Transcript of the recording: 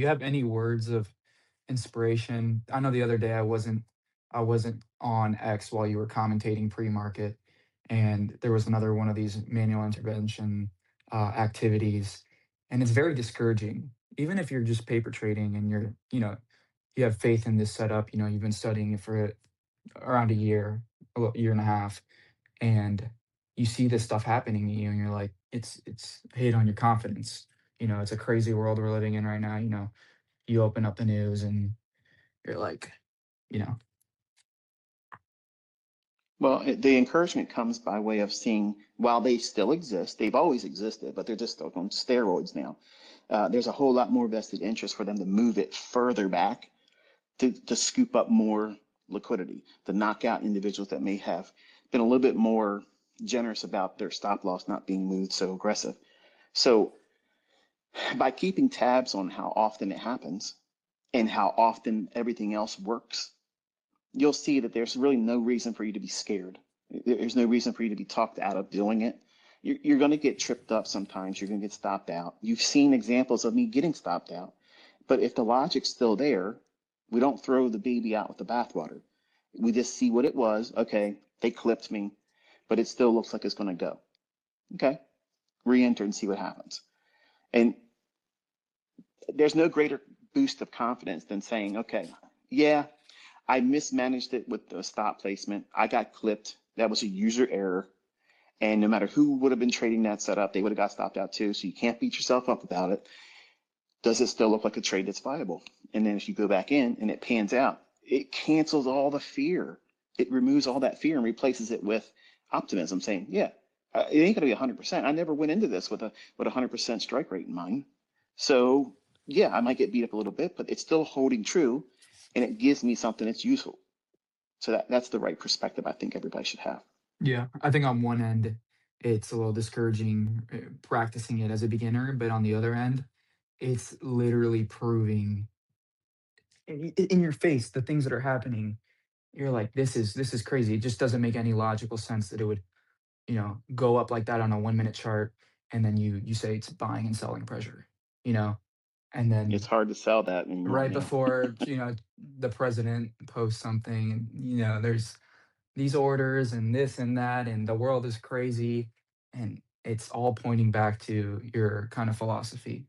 you have any words of inspiration? I know the other day I wasn't on X while you were commentating pre-market, and there was another one of these manual intervention activities, and it's very discouraging. Even if you're just paper trading and you have faith in this setup, you've been studying it for around a year, a year and a half, and you see this stuff happening to you, and you're like, it's a hit on your confidence. It's a crazy world we're living in right now. You open up the news and you're like, you know, Well, the encouragement comes by way of seeing while they still exist, they've always existed, but they're just on steroids now. There's a whole lot more vested interest for them to move it further back to scoop up more liquidity, to knock out individuals that may have been a little bit more generous about their stop loss not being moved so aggressive. So by keeping tabs on how often it happens and how often everything else works, you'll see that there's really no reason for you to be scared. There's no reason for you to be talked out of doing it. You're going to get tripped up sometimes. You're going to get stopped out. You've seen examples of me getting stopped out. But if the logic's still there, we don't throw the baby out with the bathwater. We just see what it was. Okay, they clipped me, but it still looks like it's going to go. Okay, re-enter and see what happens. And there's no greater boost of confidence than saying, okay, yeah, I mismanaged it with the stop placement. I got clipped. That was a user error. And no matter who would have been trading that setup, they would have got stopped out too. So you can't beat yourself up about it. Does it still look like a trade that's viable? And then if you go back in and it pans out, it cancels all the fear. It removes all that fear and replaces it with optimism, saying, yeah, it ain't going to be 100%. I never went into this with a 100% strike rate in mind. So yeah, I might get beat up a little bit, but it's still holding true, and it gives me something that's useful. So that's the right perspective I think everybody should have. yeah, I think on one end, it's a little discouraging practicing it as a beginner, but on the other end, it's literally proving in your face the things that are happening. You're like, this is crazy. It just doesn't make any logical sense that it would, go up like that on a 1 minute chart, and then you say it's buying and selling pressure, you know, and It's then hard to sell that anymore. right Yeah. before the president posts something, and there's these orders and this and that, and the world is crazy, and it's all pointing back to your kind of philosophy.